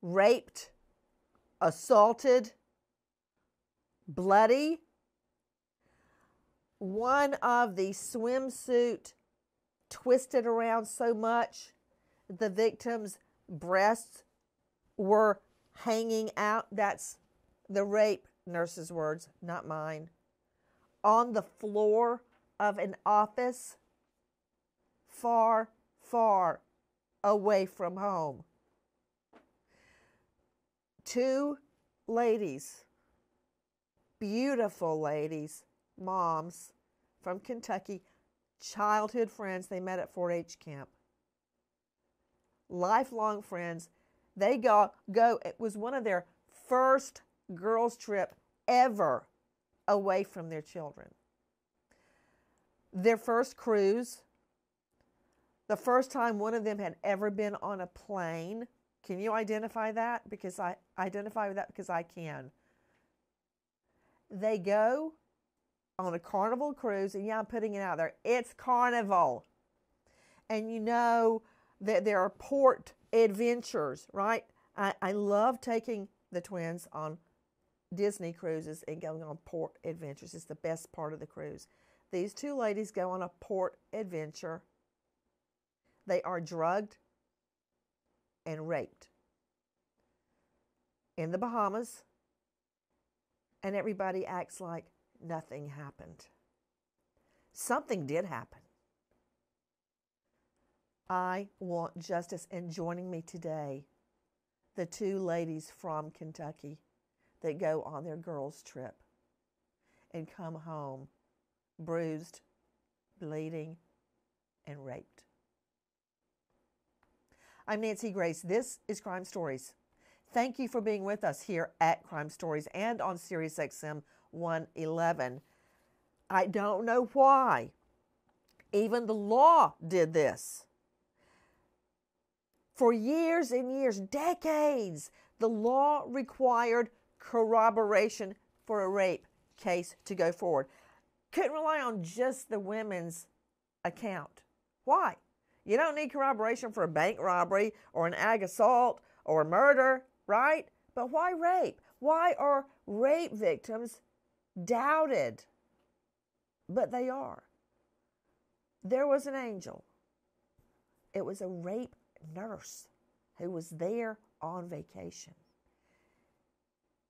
raped, assaulted, bloody. One of the swimsuit twisted around so much the victim's breasts were hanging out. That's the rape nurse's words, not mine. On the floor of an office, far, far away from home. 2 ladies, beautiful ladies, moms from Kentucky, childhood friends. They met at 4-H camp. Lifelong friends. They go. It was one of their first girls' trip ever away from their children. Their first cruise. The first time one of them had ever been on a plane. Can you identify that? Because I identify with that because I can. They go on a Carnival cruise, and yeah, I'm putting it out there. It's Carnival. And you know that there are port adventures, right? I love taking the twins on Disney cruises and going on port adventures. It's the best part of the cruise. These 2 ladies go on a port adventure. They are drugged and raped in the Bahamas, and everybody acts like nothing happened. Something did happen. I want justice, and joining me today, the 2 ladies from Kentucky that go on their girls' trip and come home bruised, bleeding, and raped. I'm Nancy Grace. This is Crime Stories. Thank you for being with us here at Crime Stories and on Sirius XM 111. I don't know why. Even the law did this. For years and years, decades, the law required corroboration for a rape case to go forward. Couldn't rely on just the women's account. Why? You don't need corroboration for a bank robbery or an ag assault or a murder, right? But why rape? Why are rape victims doubted? But they are. There was an angel. It was a rape nurse who was there on vacation.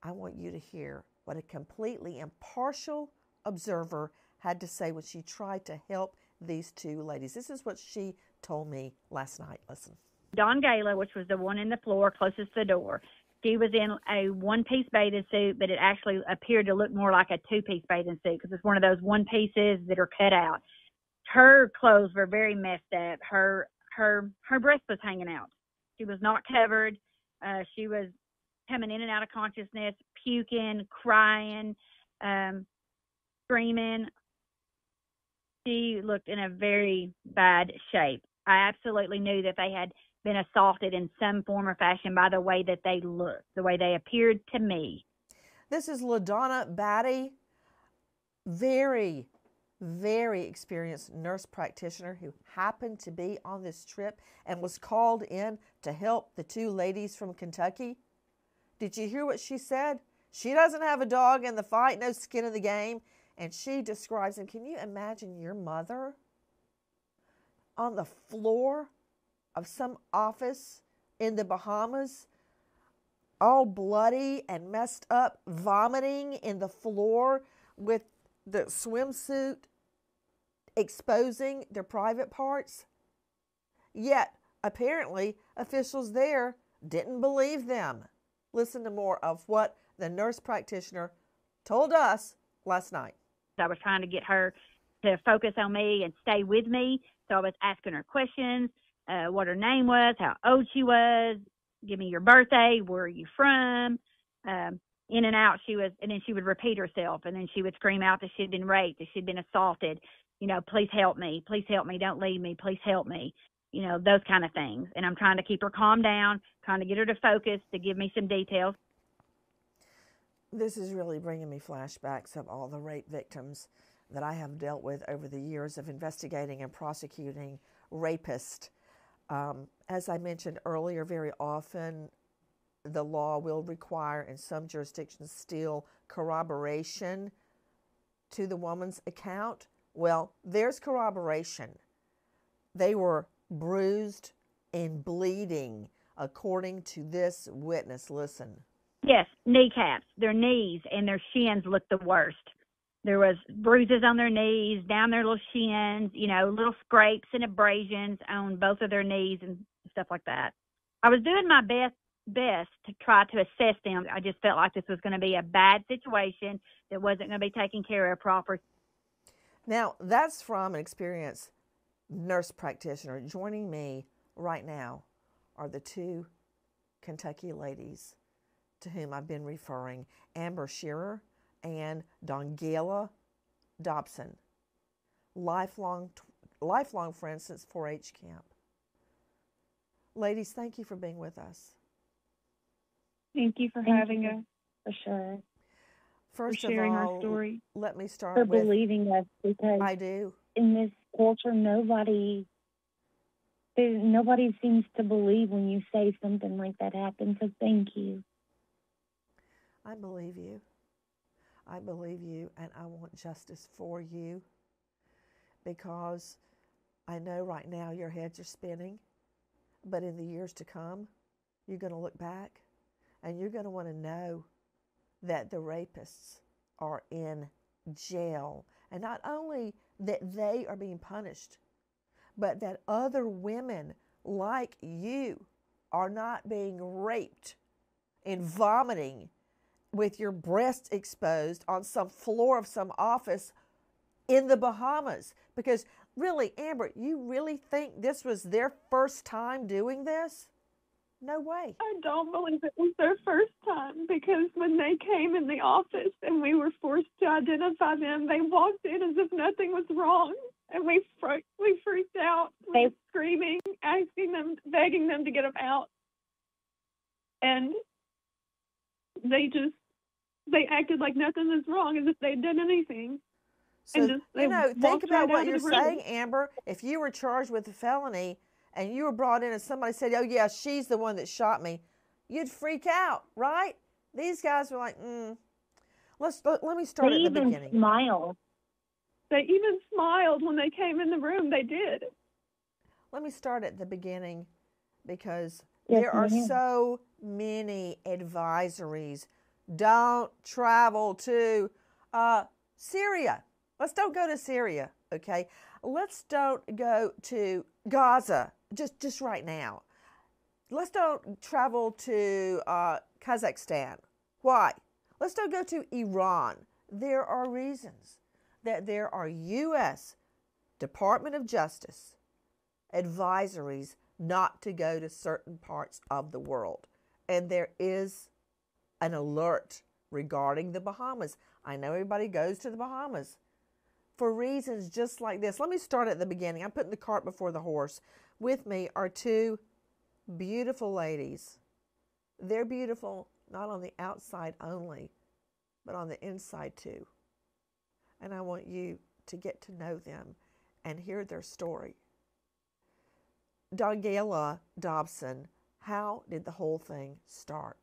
I want you to hear what a completely impartial observer had to say when she tried to help these 2 ladies. This is what she told me last night. Listen. Dongayla, which was the one in the floor closest to the door, she was in a 1-piece bathing suit, but it actually appeared to look more like a 2-piece bathing suit because it's one of those 1 pieces that are cut out. Her clothes were very messed up. Her breast was hanging out. She was not covered. She was coming in and out of consciousness, puking, crying, screaming. She looked in a very bad shape. I absolutely knew that they had been assaulted in some form or fashion by the way that they looked, the way they appeared to me. This is LaDonna Batty, very, very experienced nurse practitioner who happened to be on this trip and was called in to help the 2 ladies from Kentucky. Did you hear what she said? She doesn't have a dog in the fight, no skin in the game. And she describes, and can you imagine your mother on the floor of some office in the Bahamas, all bloody and messed up, vomiting in the floor with the swimsuit exposing their private parts? Yet, apparently, officials there didn't believe them. Listen to more of what the nurse practitioner told us last night. I was trying to get her to focus on me and stay with me. So I was asking her questions, what her name was, how old she was, give me your birthday, where are you from, in and out she was, and then she would repeat herself, and then she would scream out that she'd been raped, that she'd been assaulted, please help me, don't leave me, please help me, those kind of things. And I'm trying to keep her calm down, trying to get her to focus, to give me some details. This is really bringing me flashbacks of all the rape victims that I have dealt with over the years of investigating and prosecuting rapists. As I mentioned earlier, very often the law will require in some jurisdictions still corroboration to the woman's account. Well, there's corroboration. They were bruised and bleeding, according to this witness. Listen. Yes, kneecaps, their knees and their shins looked the worst. There was bruises on their knees, down their little shins, little scrapes and abrasions on both of their knees and stuff like that. I was doing my best to try to assess them. I just felt like this was going to be a bad situation that wasn't going to be taken care of properly. Now, that's from an experienced nurse practitioner. Joining me right now are the two Kentucky ladies to whom I've been referring, Amber Shearer and Dongayla Dobson, lifelong friends since 4-H camp. Ladies, thank you for being with us. Thank you for having us, for sure. First for sharing of all, our story. Let me start for with believing us, because I do. In this culture, nobody seems to believe when you say something like that happened. So thank you. I believe you. I believe you, and I want justice for you, because I know right now your heads are spinning, but in the years to come, you're going to look back and you're going to want to know that the rapists are in jail. And not only that they are being punished, but that other women like you are not being raped and vomiting with your breasts exposed on some floor of some office in the Bahamas. Because really, Amber, you really think this was their first time doing this? No way. I don't believe it was their first time, because when they came in the office and we were forced to identify them, they walked in as if nothing was wrong. And we freaked out, screaming, asking them, begging them to get them out. And they acted like nothing was wrong, as if they'd done anything. So, think about what you're saying, Amber. If you were charged with a felony and you were brought in and somebody said, oh, yeah, she's the one that shot me, you'd freak out, right? These guys were like, let me start at the beginning. They even smiled when they came in the room. They did. Let me start at the beginning, because there are so many advisories. Don't travel to Syria. Let's don't go to Syria, okay? Let's don't go to Gaza just right now. Let's don't travel to Kazakhstan. Why? Let's don't go to Iran. There are reasons that there are U.S. Department of Justice advisories not to go to certain parts of the world. And there is an alert regarding the Bahamas. I know everybody goes to the Bahamas for reasons just like this. Let me start at the beginning. I'm putting the cart before the horse. With me are two beautiful ladies. They're beautiful not on the outside only, but on the inside too. And I want you to get to know them and hear their story. Dongayla Dobson, how did the whole thing start?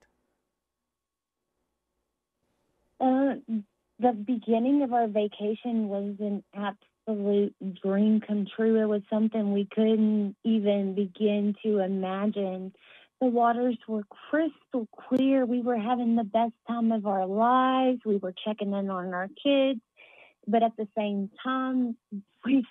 The beginning of our vacation was an absolute dream come true. It was something we couldn't even begin to imagine. The waters were crystal clear. We were having the best time of our lives. We were checking in on our kids, but at the same time, we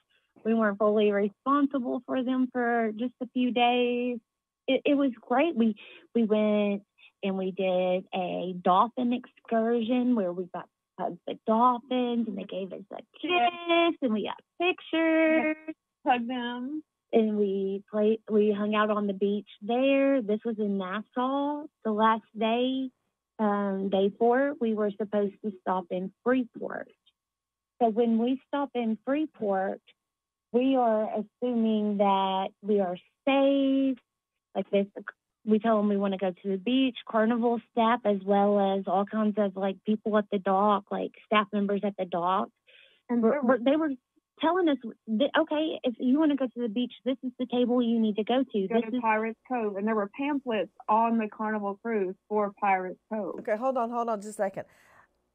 weren't fully responsible for them for just a few days. It was great. We went and we did a dolphin excursion where we got hugged the dolphins, and they gave us a kiss, and we got pictures. Hugged them. And we hung out on the beach there. This was in Nassau. The last day, day 4, we were supposed to stop in Freeport. So when we stop in Freeport, we are assuming that we are safe. Like this, we tell them we want to go to the beach, Carnival staff, as well as all kinds of like people at the dock, like staff members at the dock. And they were telling us, okay, if you want to go to the beach, this is the table you need to go to. Go to Pirates Cove, and there were pamphlets on the Carnival Cruise for Pirates Cove. Okay, hold on just a second.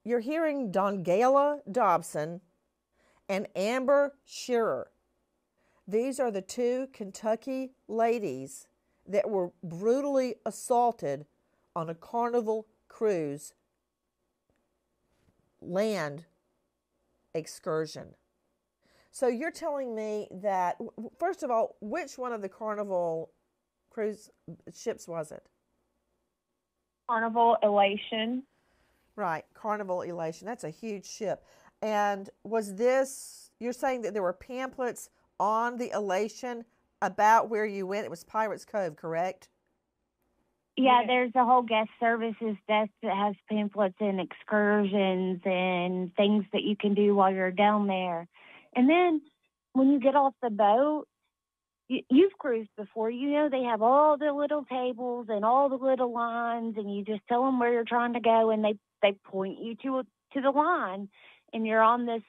You're hearing Dongayla Dobson and Amber Shearer. These are the two Kentucky ladies that were brutally assaulted on a Carnival Cruise land excursion. So you're telling me that, first of all, which one of the Carnival Cruise ships was it? Carnival Elation. Right, Carnival Elation. That's a huge ship. And was this, you're saying that there were pamphlets on the Elation about where you went? It was Pirates Cove, correct? Yeah, there's a whole guest services desk that has pamphlets and excursions and things that you can do while you're down there. And then when you get off the boat, you've cruised before. You know they have all the little tables and all the little lines, and you just tell them where you're trying to go, and they point you to the line, and you're on this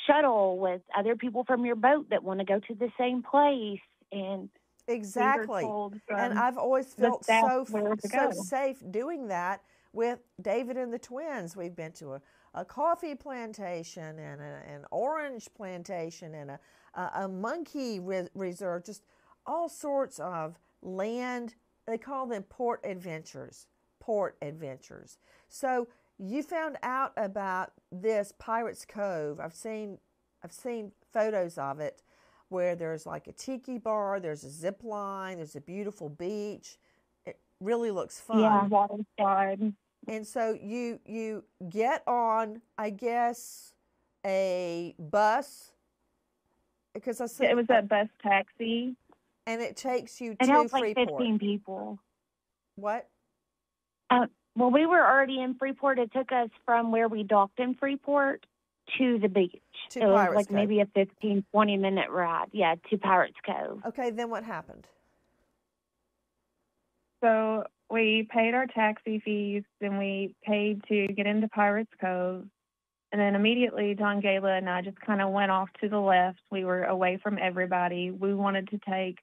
shuttle with other people from your boat that want to go to the same place. And exactly. And I've always felt so safe doing that with David and the twins. We've been to a coffee plantation and an orange plantation and a monkey reserve, just all sorts of land. They call them port adventures. So you found out about this Pirates Cove. I've seen photos of it where there's like a tiki bar, there's a zip line, there's a beautiful beach. It really looks fun. Yeah, water slide. And so you get on, I guess, a bus, because it was a bus taxi, and it takes you to Freeport. Like 15 people. What? Well, we were already in Freeport. It took us from where we docked in Freeport to the beach. To it was Pirates like Cove. Maybe a 15, 20-minute ride. Yeah, to Pirates Cove. Okay, then what happened? So we paid our taxi fees, and we paid to get into Pirates Cove. And then immediately, Dongayla and I just kind of went off to the left. We were away from everybody. We wanted to take,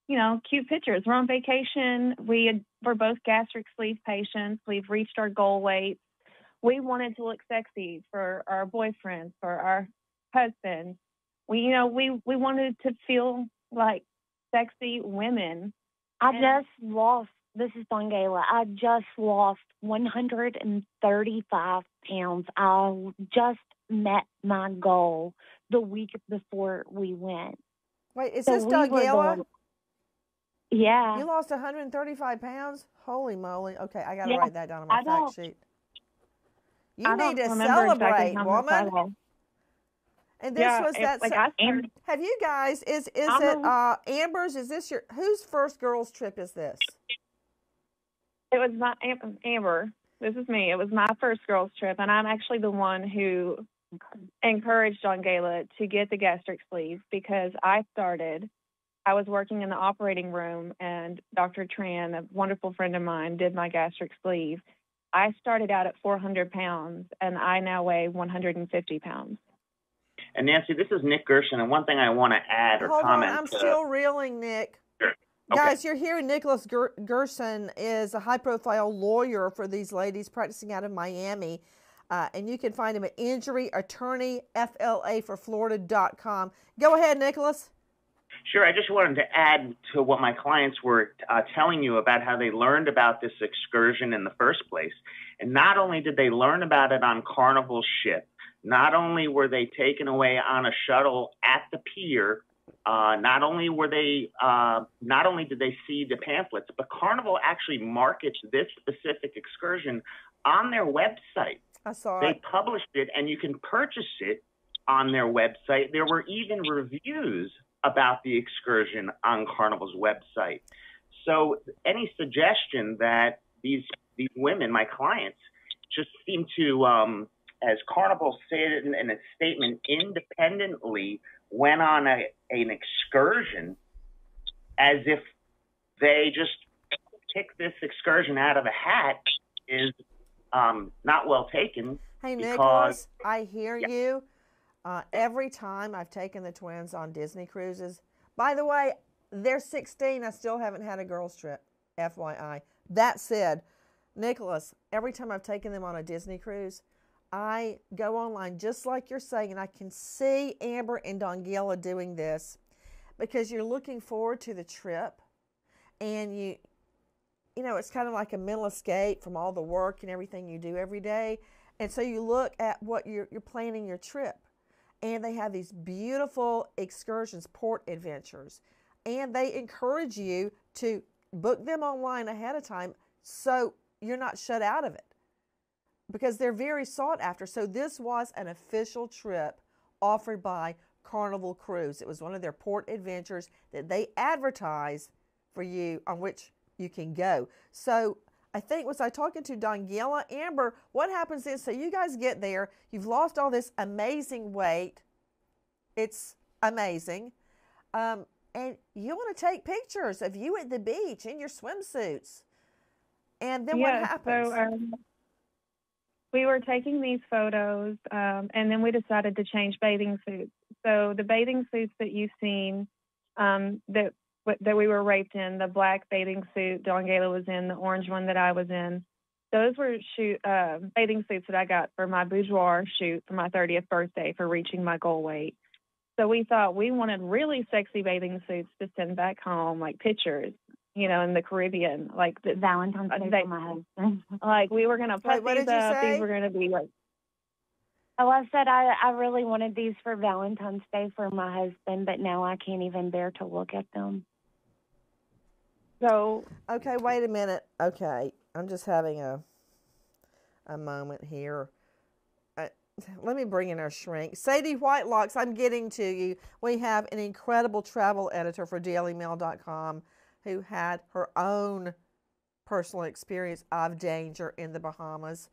cute pictures. We're on vacation. We're both gastric sleeve patients. We've reached our goal weight. We wanted to look sexy for our boyfriends, for our husbands. We wanted to feel like sexy women. This is Dongayla. I just lost 135 pounds. I just met my goal the week before we went. Wait, is this Dongayla? Yeah. You lost 135 pounds? Holy moly. Okay, I got to write that down on my fact sheet. You need to celebrate, woman. And this was that. Have you guys, is it Amber's? Is this whose first girls trip is this? It was my Amber. This is me. It was my first girls trip, and I'm actually the one who encouraged Dongayla to get the gastric sleeve, because I was working in the operating room, and Dr. Tran, a wonderful friend of mine, did my gastric sleeve. I started out at 400 pounds, and I now weigh 150 pounds. And Nancy, this is Nick Gerson, and one thing I want to add or comment. Hold on, I'm still reeling, Nick. Sure. Okay. Guys, you're hearing Nicholas Gerson is a high-profile lawyer for these ladies practicing out of Miami, and you can find him at injuryattorneyflaforflorida.com. Go ahead, Nicholas. Sure. I just wanted to add to what my clients were telling you about how they learned about this excursion in the first place. And not only did they learn about it on Carnival ship, not only were they taken away on a shuttle at the pier, not only did they see the pamphlets, but Carnival actually markets this specific excursion on their website. I saw it. They published it, and you can purchase it on their website. There were even reviews about the excursion on Carnival's website. So any suggestion that these women, my clients, just seem to, as Carnival stated in a statement, independently went on an excursion as if they just picked this excursion out of a hat is not well taken. Hey, Nicholas, I hear you. Every time I've taken the twins on Disney cruises, by the way, they're 16. I still haven't had a girls trip, FYI. That said, Nicholas, every time I've taken them on a Disney cruise, I go online just like you're saying, and I can see Amber and Dongayla doing this because you're looking forward to the trip, and you know, it's kind of like a mental escape from all the work and everything you do every day. And so you look at what you're planning your trip. And they have these beautiful excursions, port adventures. And they encourage you to book them online ahead of time so you're not shut out of it, because they're very sought after. So this was an official trip offered by Carnival Cruise. It was one of their port adventures that they advertised for you, on which you can go. So I think, was I talking to Dongayla? Amber, what happens is, so you guys get there, you've lost all this amazing weight. It's amazing. And you want to take pictures of you at the beach in your swimsuits. And then what happens? So we were taking these photos, and then we decided to change bathing suits. So the bathing suits that you've seen, that we were raped in, the black bathing suit Dongayla was in, the orange one that I was in, those were bathing suits that I got for my boudoir shoot for my 30th birthday for reaching my goal weight. So we thought we wanted really sexy bathing suits to send back home, like pictures, you know, in the Caribbean, like the Valentine's Day for my husband. Like we were gonna put what these did you up. say? These were gonna be like. Oh, I said I really wanted these for Valentine's Day for my husband, but now I can't even bear to look at them. So okay, wait a minute. Okay, I'm just having a moment here. Let me bring in our shrink. Sadie Whitelocks, I'm getting to you. We have an incredible travel editor for dailymail.com who had her own personal experience of danger in the Bahamas.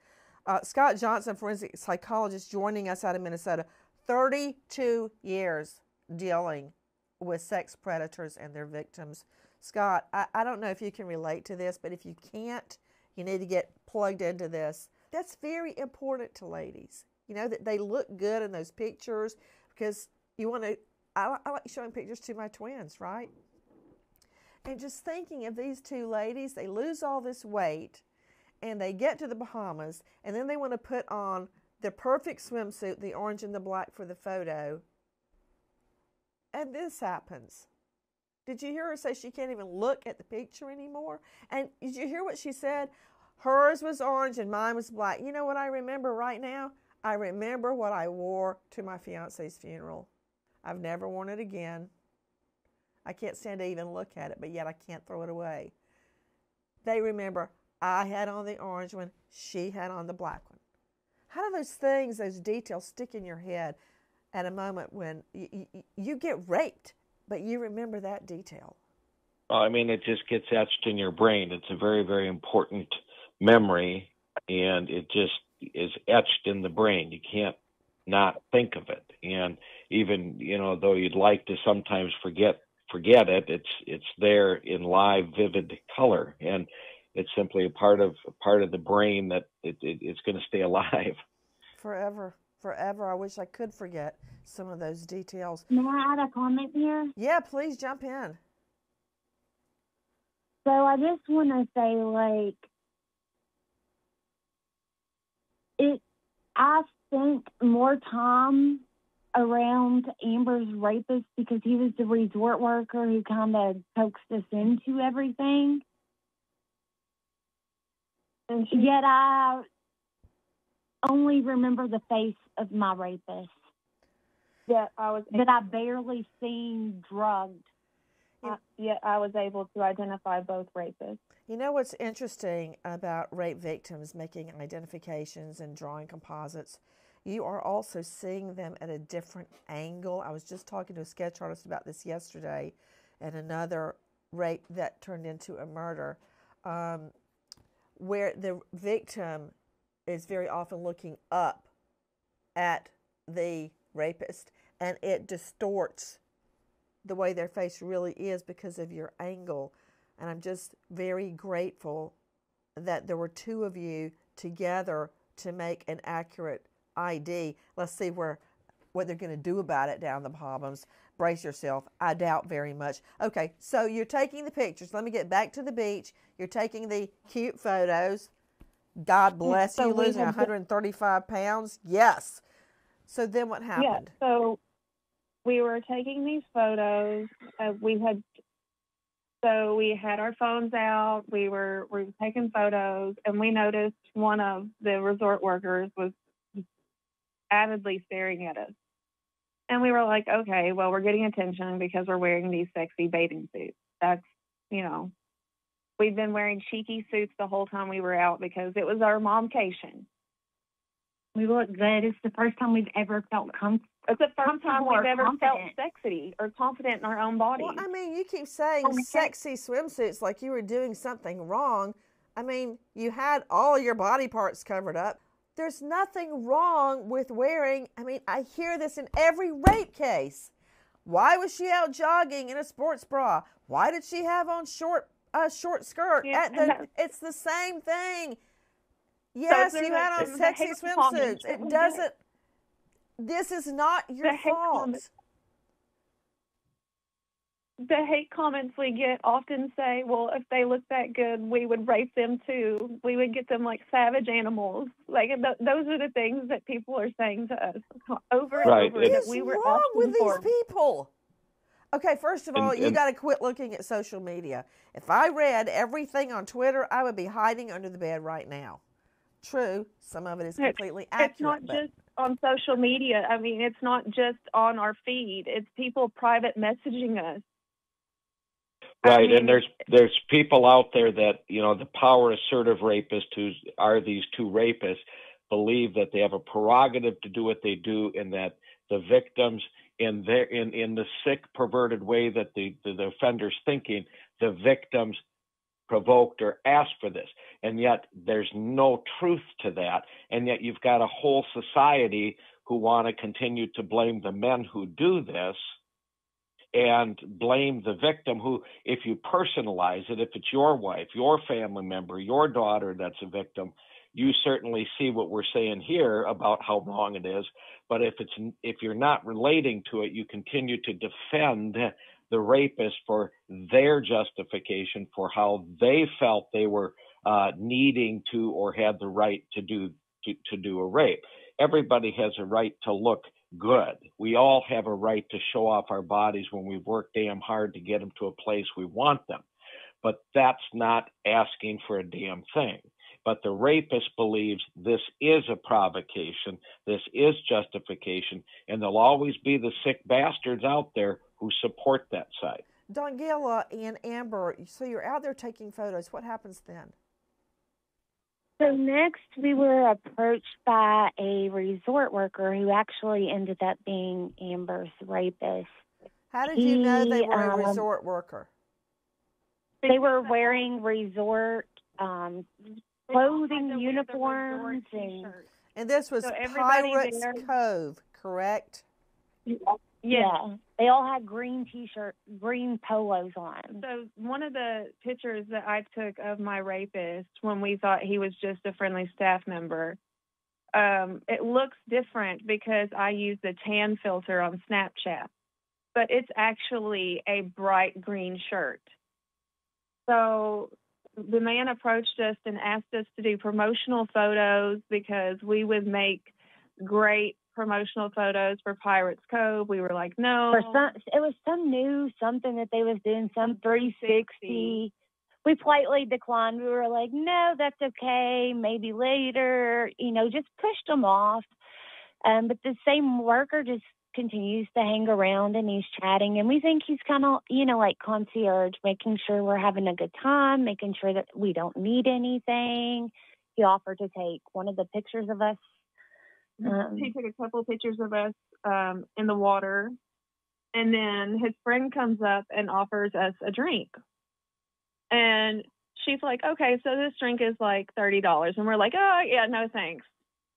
Scott Johnson, forensic psychologist, joining us out of Minnesota. 32 years dealing with sex predators and their victims. Scott, I don't know if you can relate to this, but if you can't, you need to get plugged into this. That's very important to ladies. You know, that they look good in those pictures, because you want to, I like showing pictures to my twins, right? And just thinking of these two ladies, they lose all this weight and they get to the Bahamas, and then they want to put on the perfect swimsuit, the orange and the black for the photo. And this happens. Did you hear her say she can't even look at the picture anymore? And did you hear what she said? Hers was orange and mine was black. You know what I remember right now? I remember what I wore to my fiance's funeral. I've never worn it again. I can't stand to even look at it, but yet I can't throw it away. They remember I had on the orange one, she had on the black one. How do those things, those details stick in your head at a moment when you get raped, but you remember that detail? Well, I mean, it just gets etched in your brain. It's a very, very important memory, and it just is etched in the brain. You can't not think of it. And even, you know, though you'd like to sometimes forget it, it's there in live, vivid color, and it's simply a part of the brain that it's going to stay alive forever. I wish I could forget some of those details. May I add a comment here? Yeah, please jump in. So I just want to say, like, I spent more time around Amber's rapist because he was the resort worker who kind of coaxed us into everything. And yet I only remember the face of my rapist. yeah, That I barely seen drugged. Yet I was able to identify both rapists. You know what's interesting about rape victims making identifications and drawing composites? You are also seeing them at a different angle. I was just talking to a sketch artist about this yesterday, and another rape that turned into a murder, where the victim is very often looking up at the rapist, and it distorts the way their face really is because of your angle. And I'm just very grateful that there were two of you together to make an accurate ID. Let's see where what they're going to do about it down in the Bahamas. Brace yourself. I doubt very much. Okay, so you're taking the pictures. Let me get back to the beach. You're taking the cute photos. God bless you, losing 135 pounds. Yes. So then what happened? Yeah, so we were taking these photos. We had our phones out. We were taking photos, and we noticed one of the resort workers was avidly staring at us. And we were like, okay, well, we're getting attention because we're wearing these sexy bathing suits. That's, we've been wearing cheeky suits the whole time we were out because it was our momcation. We look good. It's the first time we've ever felt It's the first time we've ever felt sexy or confident in our own bodies. Well, I mean, you keep saying sexy swimsuits like you were doing something wrong. I mean, you had all your body parts covered up. There's nothing wrong with wearing, I mean, I hear this in every rape case. Why was she out jogging in a sports bra? Why did she have on short skirt? Yeah, it's the same thing. Yes, you had on sexy swimsuits. It doesn't, this is not your fault. The hate comments we get often say, well, if they look that good, we would rape them too. We would get them like savage animals. Like those are the things that people are saying to us over and over. What's wrong with these people? Okay, first of all, you got to quit looking at social media. If I read everything on Twitter, I would be hiding under the bed right now. True, some of it is completely accurate. It's not just on social media. I mean, it's not just on our feed. It's people private messaging us. Right, and there's people out there that, the power assertive rapists who are these two rapists believe that they have a prerogative to do what they do, and that the victims, in the sick, perverted way that the offender's thinking, the victims provoked or asked for this. And yet there's no truth to that. And yet you've got a whole society who want to continue to blame the men who do this and blame the victim who, if you personalize it, if it's your wife, your family member, your daughter that's a victim, you certainly see what we're saying here about how wrong it is. But if you're not relating to it, you continue to defend the rapist for their justification for how they felt they were needing to or had the right to do a rape. Everybody has a right to look good. We all have a right to show off our bodies when we've worked damn hard to get them to a place we want them. But that's not asking for a damn thing. But the rapist believes this is a provocation, this is justification, and there'll always be the sick bastards out there who support that side. Dongayla and Amber, so you're out there taking photos. What happens then? So next we were approached by a resort worker who actually ended up being Amber's rapist. How did you know they were a resort worker? They were wearing resort clothing, uniforms. And this was Pirates Cove, correct? Yeah. They all had green T-shirts, green polos on. So one of the pictures that I took of my rapist when we thought he was just a friendly staff member, it looks different because I used the tan filter on Snapchat, but it's actually a bright green shirt. So the man approached us and asked us to do promotional photos because we would make great promotional photos for Pirates Cove. We were like, no. It was something that they was doing, some 360. We politely declined. We were like, no, that's okay. Maybe later, just pushed them off. But the same worker just continues to hang around and he's chatting. And we think he's kind of, like concierge, making sure we're having a good time, making sure that we don't need anything. He offered to take one of the pictures of us. He took a couple of pictures of us in the water, and then his friend comes up and offers us a drink. And she's like, okay, so this drink is like $30. And we're like, oh, yeah, no thanks.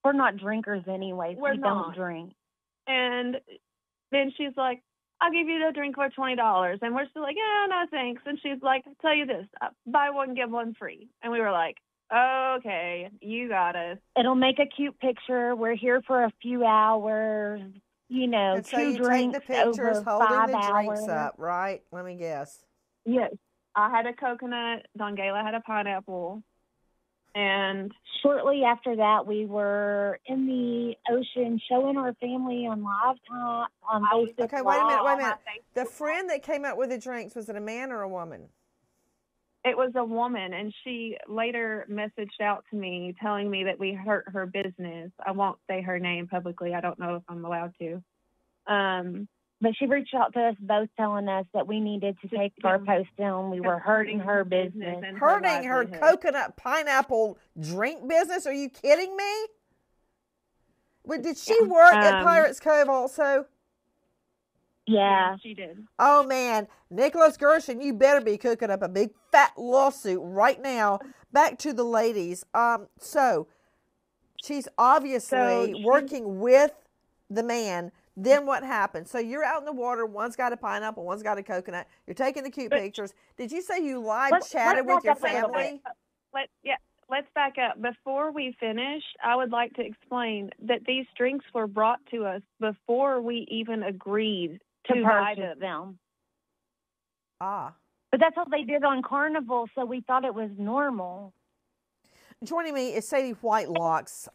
We're not drinkers anyway. We don't drink. And then she's like, I'll give you the drink for $20. And we're still like, yeah, no thanks. And she's like, I'll tell you this, buy one, get one free. And we were like, okay, you got us. It'll make a cute picture. We're here for a few hours. you know, And so two you take drinks the pictures over holding 5 the drinks hours. up, right? Let me guess. Yes. I had a coconut. Dongayla had a pineapple. And Shortly after that, we were in the ocean showing our family on live time on Facebook Okay, wait a minute, Live. wait a minute. The friend that came up with the drinks, was it a man or a woman? it was a woman, and she later messaged out to me telling me that we hurt her business. I won't say her name publicly. I don't know if I'm allowed to. But she reached out to us both telling us that we needed to take our post down. We were hurting her business. and Hurting her livelihood. coconut pineapple drink business? Are you kidding me? But did she work at Pirates Cove also? Yeah. She did. Oh, man. Nicholas Gershon, you better be cooking up a big fat lawsuit right now. Back to the ladies. So she's obviously working with the man. Then what happened? So you're out in the water. One's got a pineapple. One's got a coconut. You're taking the cute pictures. Did you say you live chatted with your family? Let's back up. Before we finish, I would like to explain that these drinks were brought to us before we even agreed to buy them. Ah. But that's what they did on Carnival, so we thought it was normal. Joining me is Sadie Whitelocks,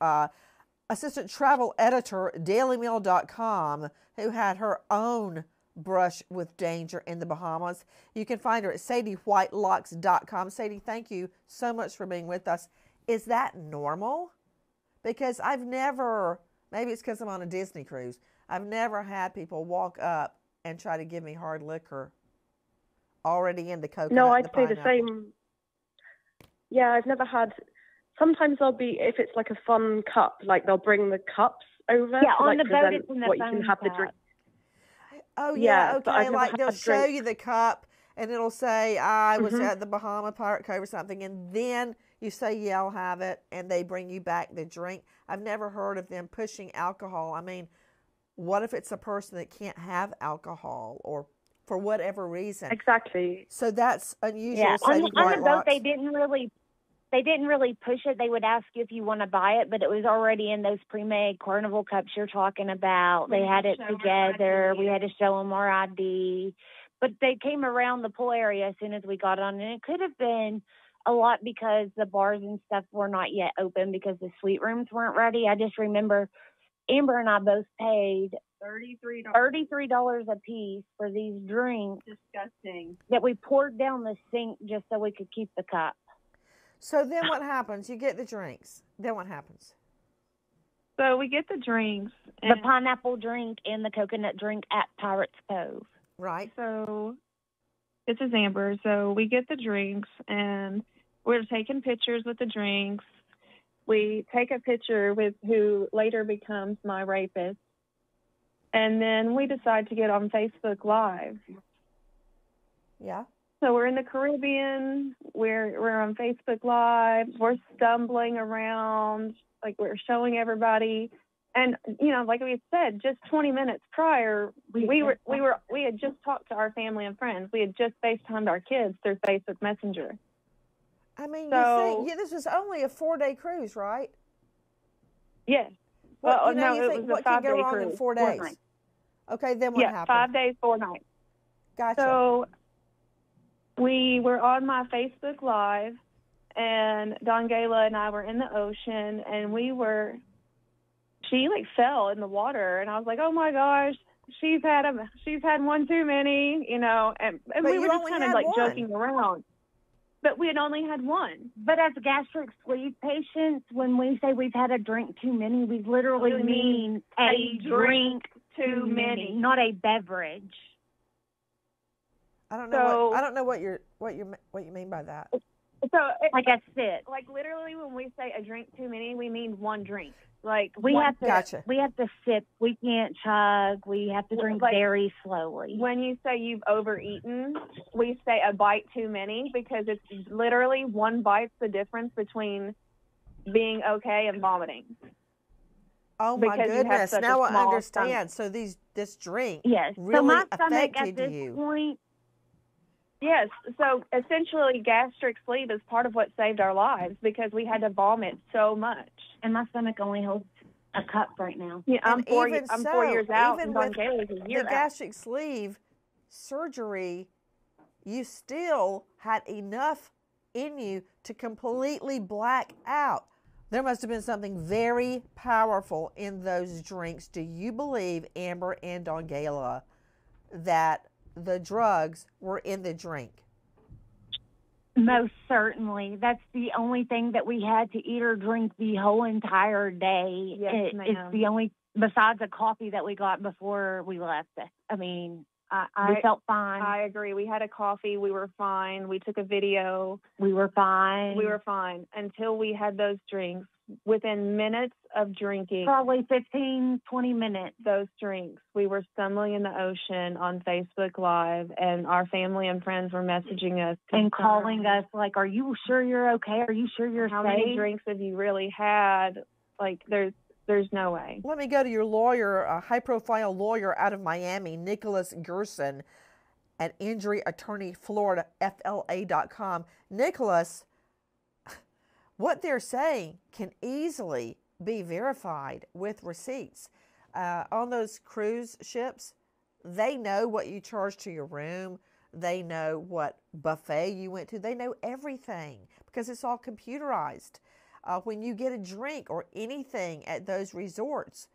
assistant travel editor, dailymail.com, who had her own brush with danger in the Bahamas. You can find her at sadiewhitelocks.com. Sadie, thank you so much for being with us. Is that normal? Because I've never, maybe it's because I'm on a Disney cruise, I've never had people walk up and try to give me hard liquor already in the coconut. No, I'd say the same. Yeah, I've never had. Sometimes there'll be, if it's like a fun cup, like they'll bring the cups over. Yeah, to, on like, the boat it's in the what phone you can have cup. the drink. Oh, yeah, okay. I've Like they'll show drink. you the cup and it'll say, I was at the Bahama Pirate Cove or something. And then you say, yeah, I'll have it. And they bring you back the drink. I've never heard of them pushing alcohol. I mean, what if it's a person that can't have alcohol or for whatever reason? Exactly. So that's unusual. Yeah, on the boat they didn't really push it. They would ask you if you want to buy it, but it was already in those pre-made Carnival cups you're talking about. They had it together. We had to show them our ID. But they came around the pool area as soon as we got on, and it could have been a lot because the bars and stuff were not yet open because the suite rooms weren't ready. I just remember Amber and I both paid $33 a piece for these drinks. Disgusting. That we poured down the sink just so we could keep the cup. So then what happens? You get the drinks. Then what happens? So we get the drinks. The pineapple drink and the coconut drink at Pirates Cove. Right. So this is Amber. So we get the drinks, and we're taking pictures with the drinks. We take a picture with who later becomes my rapist. And then we decide to get on Facebook Live. Yeah. So we're in the Caribbean. We're on Facebook Live. We're stumbling around, like we're showing everybody. And you know, like we had said, just 20 minutes prior, we had just talked to our family and friends. We had just FaceTimed our kids through Facebook Messenger. I mean, So, you think this is only a 4-day cruise, right? Yes. What, Well, no, you it think, was a what can 5-day go wrong cruise. in 4 days? 4 nights. Okay, then what Yeah, happened? 5 days, 4 nights. Gotcha. So we were on my Facebook Live, and Dongayla and I were in the ocean, and she like fell in the water, and I was like, oh my gosh, she's had one too many, you know, and we were just kind of like joking around. But we had only had one. But as gastric sleeve patients, when we say we've had a drink too many, we literally mean a drink too many, not a beverage. I don't know what you mean by that. So like a sip. Like literally, when we say a drink too many, we mean one drink. Like we have Gotcha. We have to sip. We can't chug. We have to drink very slowly. When you say you've overeaten, we say a bite too many because it's literally one bite's the difference between being okay and vomiting. Oh my goodness! Now I understand. So this drink really affected you. Point. Yes. So essentially, gastric sleeve is part of what saved our lives because we had to vomit so much. And my stomach only holds a cup right now. Yeah, I'm And 4 even I'm so, 4 years out, even and with Dongayla's a year the out. gastric sleeve surgery, you still had enough in you to completely black out. There must have been something very powerful in those drinks. Do you believe, Amber and Dongayla, that the drugs were in the drink? Most certainly. That's the only thing that we had to eat or drink the whole entire day. Yes, ma'am. It's the only, besides a coffee that we got before we left. I mean, we I felt fine. I agree. We had a coffee. We were fine. We took a video. We were fine. We were fine until we had those drinks. Within minutes of drinking Probably 15, 20 minutes. those drinks, we were stumbling in the ocean on Facebook Live, and our family and friends were messaging us And calling us like, are you sure you're okay? Are you sure you're How safe? many drinks have you really had? Like, there's no way. Let me go to your lawyer, a high-profile lawyer out of Miami, Nicholas Gerson, at Injury Attorney Florida, FLA.com. Nicholas, what they're saying can easily be verified with receipts. On those cruise ships, they know what you charge to your room. They know what buffet you went to. They know everything because it's all computerized. When you get a drink or anything at those resorts,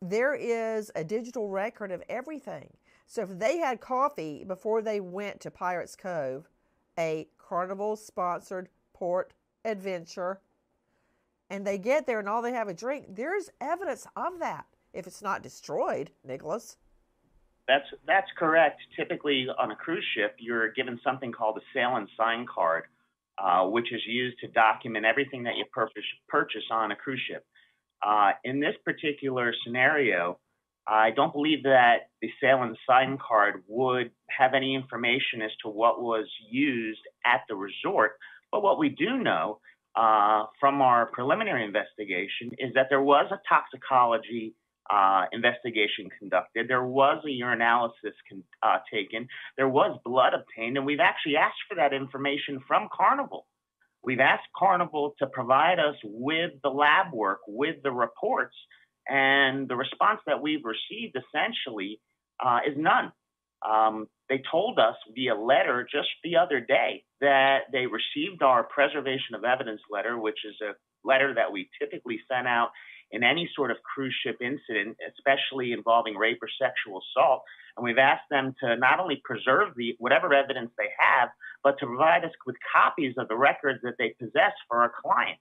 there is a digital record of everything. So if they had coffee before they went to Pirates Cove, a Carnival-sponsored port adventure, and they get there and all they have a drink, there's evidence of that if it's not destroyed, Nicholas. That's correct. Typically on a cruise ship, you're given something called a sail and sign card, which is used to document everything that you purchase on a cruise ship. In this particular scenario, I don't believe that the sail and sign card would have any information as to what was used at the resort. But what we do know from our preliminary investigation is that there was a toxicology investigation conducted. There was a urinalysis taken. There was blood obtained, and we've actually asked for that information from Carnival. We've asked Carnival to provide us with the lab work, with the reports, and the response that we've received essentially is none. They told us via letter just the other day that they received our preservation of evidence letter, which is a letter that we typically send out in any sort of cruise ship incident, especially involving rape or sexual assault. And we've asked them to not only preserve whatever evidence they have, but to provide us with copies of the records that they possess for our clients.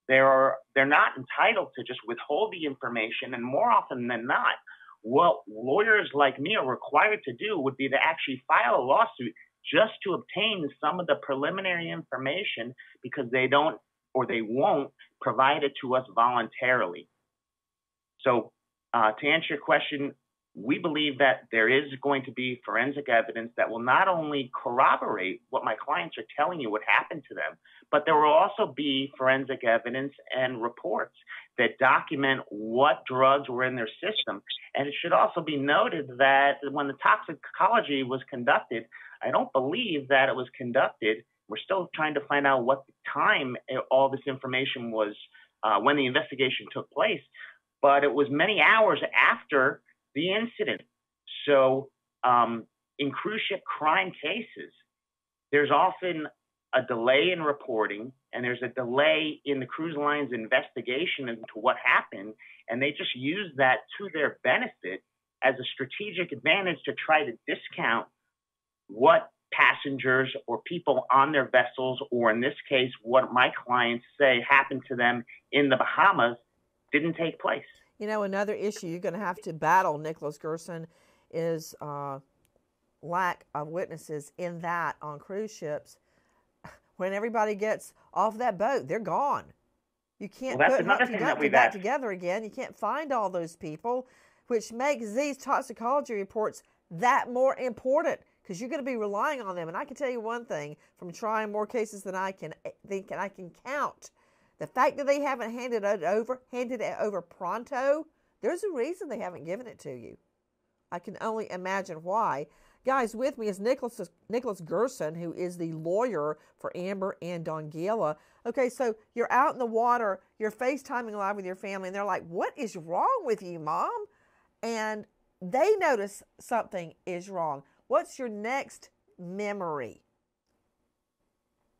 They're not entitled to just withhold the information, and more often than not, what lawyers like me are required to do would be to actually file a lawsuit just to obtain some of the preliminary information because they don't or they won't provide it to us voluntarily. So to answer your question, we believe that there is going to be forensic evidence that will not only corroborate what my clients are telling you what happened to them, but there will also be forensic evidence and reports that document what drugs were in their system. And it should also be noted that when the toxicology was conducted, I don't believe that it was conducted. We're still trying to find out what the time all this information was, when the investigation took place, but it was many hours after the incident. So in cruise ship crime cases, there's often a delay in reporting, and there's a delay in the cruise line's investigation into what happened, and they just use that to their benefit as a strategic advantage to try to discount what passengers or people on their vessels, or in this case, what my clients say happened to them in the Bahamas, didn't take place. You know, another issue you're going to have to battle, Nicholas Gerson, is lack of witnesses in that on cruise ships. When everybody gets off that boat, they're gone. You can't put Humpty Dumpty back together again. You can't find all those people, which makes these toxicology reports that more important because you're going to be relying on them. And I can tell you one thing from trying more cases than I can think and I can count. The fact that they haven't handed it over pronto, there's a reason they haven't given it to you. I can only imagine why. Guys, with me is Nicholas Gerson, who is the lawyer for Amber and Dongayla. Okay, so you're out in the water, you're FaceTiming live with your family, and they're like, what is wrong with you, Mom? And they notice something is wrong. What's your next memory?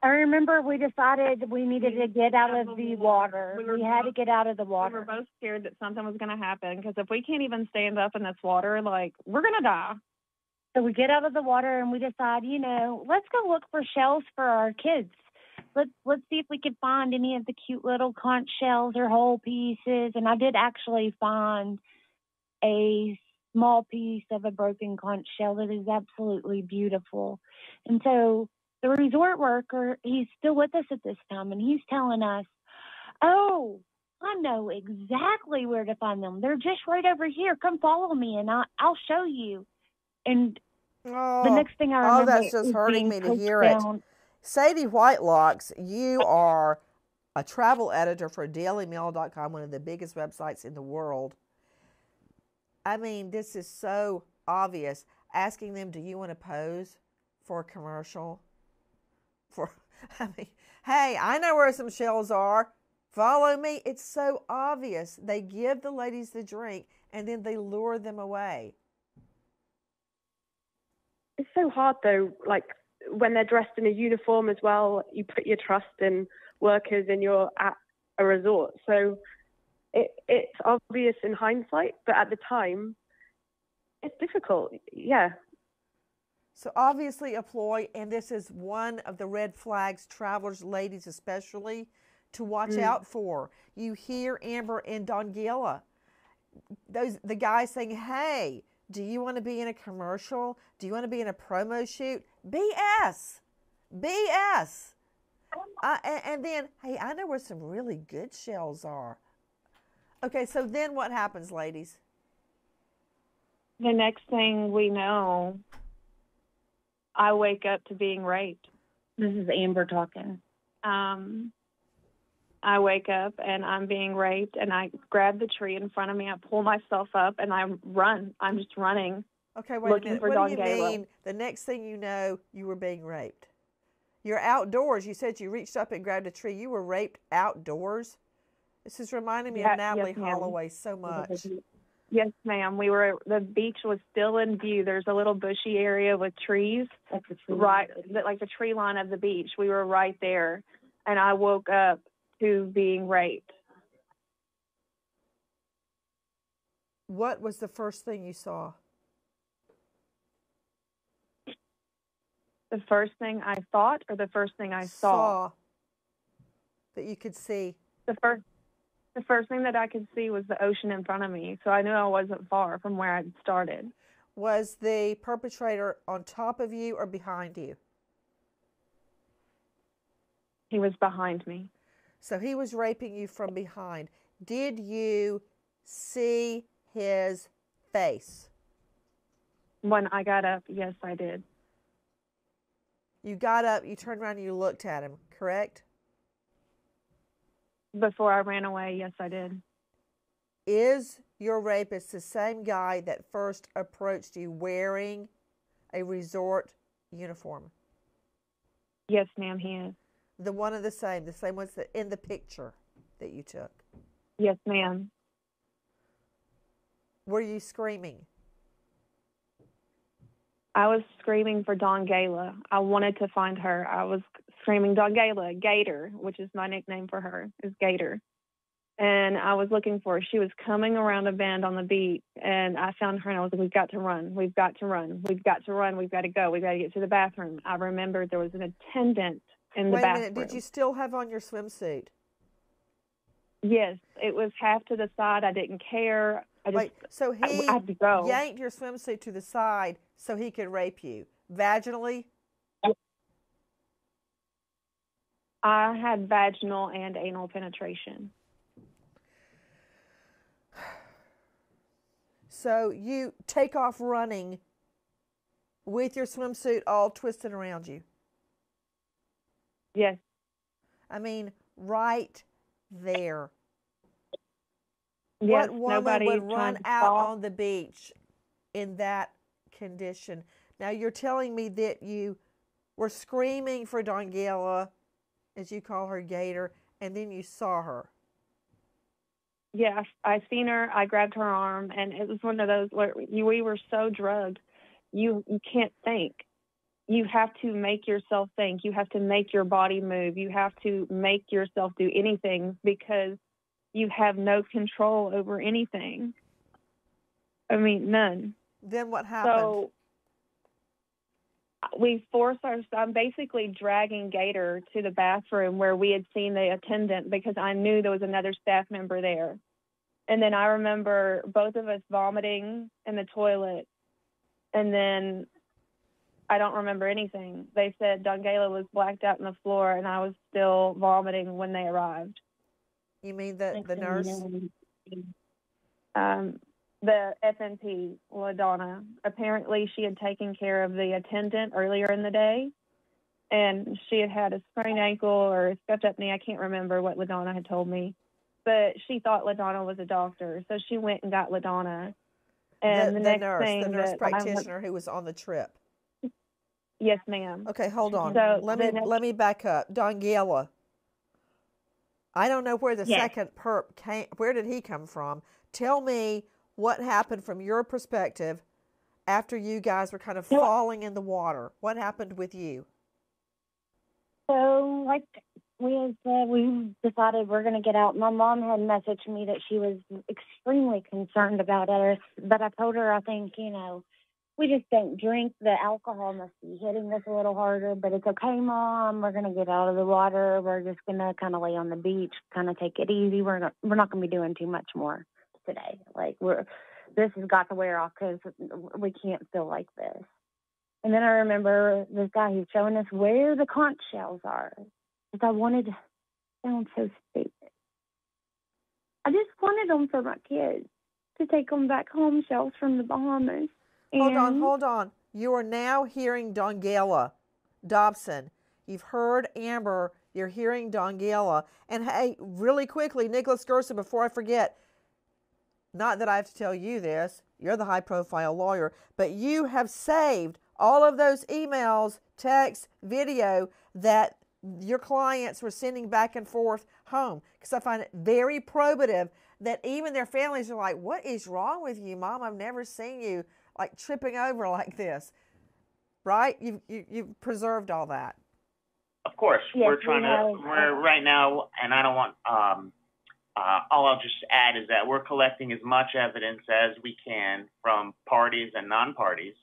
I remember we decided we needed to get out of the water. We had to get out of the water. We were both scared that something was going to happen because if we can't even stand up in this water, like, we're going to die. So we get out of the water and we decide, let's go look for shells for our kids. Let's see if we could find any of the cute little conch shells or whole pieces. And I did actually find a small piece of a broken conch shell that is absolutely beautiful. And so the resort worker, he's still with us at this time, and he's telling us, oh, I know exactly where to find them. They're just right over here. Come follow me, and I'll show you. And the next thing I remember, that's just hurting me to hear it. Sadie Whitelocks, you are a travel editor for dailymail.com, one of the biggest websites in the world. I mean, this is so obvious. Asking them, do you want to pose for a commercial? Hey, I know where some shells are. Follow me. It's so obvious. They give the ladies the drink, and then they lure them away. It's so hard, though, like, when they're dressed in a uniform as well, you put your trust in workers and you're at a resort. So it's obvious in hindsight, but at the time, it's difficult. Yeah. So obviously a ploy, and this is one of the red flags, travelers, ladies especially, to watch out for. You hear Amber and Dongayla, the guy saying, hey, do you want to be in a commercial? Do you want to be in a promo shoot? BS. BS. And then, hey, I know where some really good shells are. Okay, so then what happens, ladies? The next thing we know, I wake up to being raped. This is Amber talking. I wake up and I'm being raped, and I grab the tree in front of me. I pull myself up and I run. I'm just running. Okay, wait a minute. What do you mean the next thing you know, you were being raped? You're outdoors. You said you reached up and grabbed a tree. You were raped outdoors? This is reminding me of Natalie Holloway so much. Yes, ma'am. The beach was still in view. There's a little bushy area with trees, right, like the tree line of the beach. We were right there, and I woke up to being raped. What was the first thing you saw? The first thing I thought, or the first thing I saw? That you could see. The first thing that I could see was the ocean in front of me, so I knew I wasn't far from where I'd started. Was the perpetrator on top of you or behind you? He was behind me. So he was raping you from behind. Did you see his face? When I got up, yes, I did. You got up, you turned around, and you looked at him, correct? Before I ran away, yes, I did. Is your rapist the same guy that first approached you wearing a resort uniform? Yes, ma'am, he is. The one of the same ones that in the picture that you took? Yes, ma'am. Were you screaming? I was screaming for Dongayla. I wanted to find her. I was screaming, Dongayla, Gator, which is my nickname for her, is Gator. And I was looking for her. She was coming around a bend on the beach, and I found her, and I was like, we've got to run. We've got to run. We've got to run. We've got to go. We've got to get to the bathroom. I remembered there was an attendant in the bathroom. Wait a minute. Did you still have on your swimsuit? Yes. It was half to the side. I didn't care. So he I had to go. Yanked your swimsuit to the side so he could rape you vaginally? I had vaginal and anal penetration. So you take off running with your swimsuit all twisted around you? Yes. I mean, right there. Yes, what woman would run out on the beach in that condition? Now, you're telling me that you were screaming for Dongayla, as you call her, Gator, and then you saw her. Yeah, I seen her. I grabbed her arm, and it was one of those where we were so drugged. You can't think. You have to make yourself think. You have to make your body move. You have to make yourself do anything because you have no control over anything. I mean, none. Then what happened? So we forced ourselves. I'm basically dragging Gator to the bathroom where we had seen the attendant because I knew there was another staff member there. And then I remember both of us vomiting in the toilet. And then I don't remember anything. They said Dongayla was blacked out on the floor, and I was still vomiting when they arrived. You mean the nurse? The FNP, LaDonna. Apparently, she had taken care of the attendant earlier in the day, and she had a sprained ankle or a scuffed up knee. I can't remember what LaDonna had told me, but she thought LaDonna was a doctor, so she went and got LaDonna. And the next thing, the nurse practitioner who was on the trip. Yes, ma'am. Okay, hold on. So let me back up. Dongayla. I don't know where the second perp came. Where did he come from? Tell me what happened from your perspective after you guys were kind of falling in the water. What happened with you? So, like we had said, we decided we're going to get out. My mom had messaged me that she was extremely concerned about us, but I told her, I think, we just don't drink. The alcohol must be hitting us a little harder, but it's okay, Mom. We're going to get out of the water. We're just going to kind of lay on the beach, kind of take it easy. We're not going to be doing too much more today. Like, this has got to wear off because we can't feel like this. And then I remember this guy who's showing us where the conch shells are. Because I wanted to sound so stupid. I just wanted them for my kids to take them back home, shells from the Bahamas. Hold on. You are now hearing Dongayla Dobson. You've heard Amber. You're hearing Dongayla. And hey, really quickly, Nicholas Gerson, before I forget, not that I have to tell you this, you're the high-profile lawyer, but you have saved all of those emails, texts, video that your clients were sending back and forth home. Because I find it very probative that even their families are like, what is wrong with you, Mom? I've never seen you like tripping over like this, right? You've preserved all that. Of course, yes, we're right now, and I don't want, all I'll just add is that we're collecting as much evidence as we can from parties and non-parties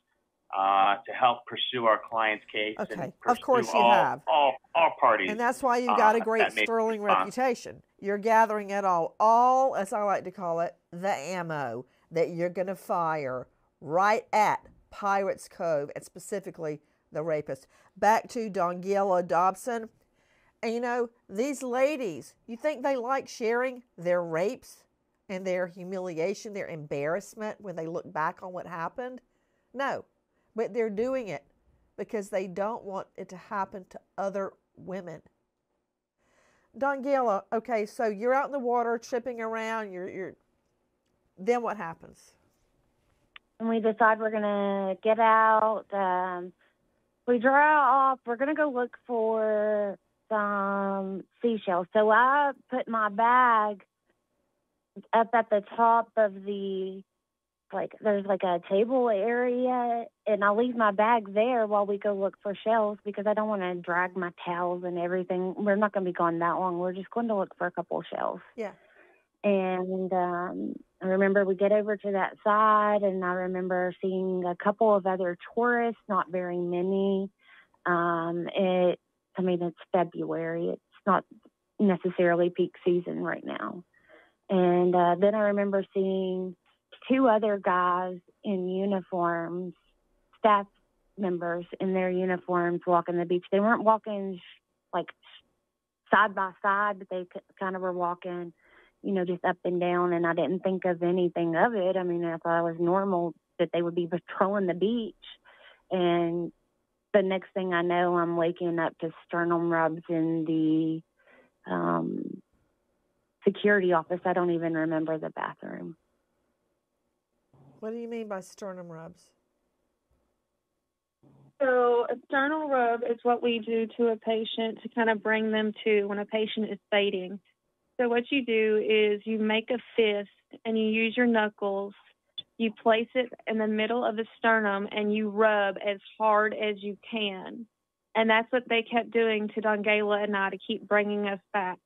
to help pursue our client's case. Okay, and of course you have. All parties. And that's why you've got a great sterling reputation. You're gathering it all, as I like to call it, the ammo that you're going to fire right at Pirates Cove, and specifically the rapist. Back to Dongayla Dobson. And these ladies, you think they like sharing their rapes and their humiliation, their embarrassment when they look back on what happened? No, but they're doing it because they don't want it to happen to other women. Dongayla, okay, so you're out in the water, tripping around, then what happens? And we decide we're going to get out. We draw off. We're going to go look for some seashells. So I put my bag up at the top of there's like a table area, and I leave my bag there while we go look for shells because I don't want to drag my towels and everything. We're not going to be gone that long. We're just going to look for a couple of shells. Yeah. And I remember we get over to that side, and I remember seeing a couple of other tourists, not very many. It's February. It's not necessarily peak season right now. And then I remember seeing two other guys in uniforms, staff members in their uniforms walking the beach. They weren't walking like side by side, but they kind of were walking, just up and down, and I didn't think of anything of it. I mean, I thought it was normal that they would be patrolling the beach. And the next thing I know, I'm waking up to sternum rubs in the security office. I don't even remember the bathroom. What do you mean by sternum rubs? So a sternal rub is what we do to a patient to kind of bring them to when a patient is fainting. So what you do is you make a fist and you use your knuckles. You place it in the middle of the sternum and you rub as hard as you can. And that's what they kept doing to Dongayla and I to keep bringing us back.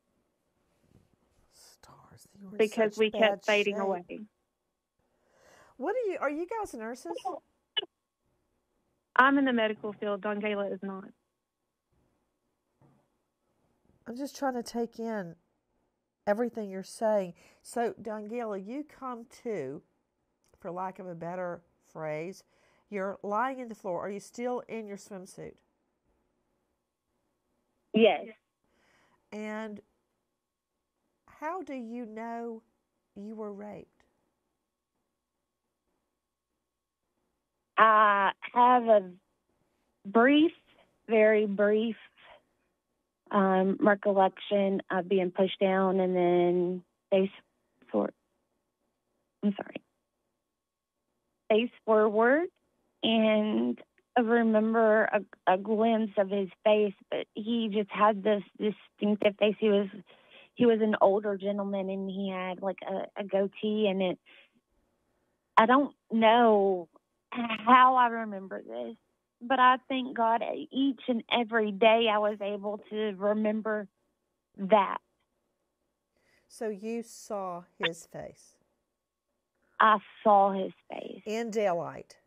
Stars, you were in Because such we bad kept fading shape. away. Are you guys nurses? I'm in the medical field. Dongayla is not. I'm just trying to take in everything you're saying. So, Dongayla, you come to, for lack of a better phrase, you're lying in the floor. Are you still in your swimsuit? Yes. And how do you know you were raped? I have a very brief recollection of being pushed down and then face forward, and I remember a glimpse of his face, but he just had this distinctive face. He was an older gentleman, and he had like a goatee, and I don't know how I remember this, but I thank God each and every day I was able to remember that. So you saw his face? I saw his face. In daylight?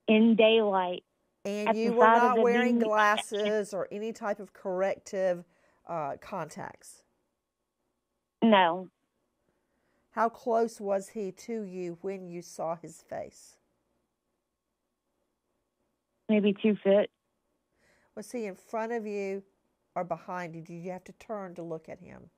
In daylight. And you were not wearing glasses or any type of corrective contacts? No. How close was he to you when you saw his face? Maybe 2 feet. Was he in front of you or behind you? Did you have to turn to look at him?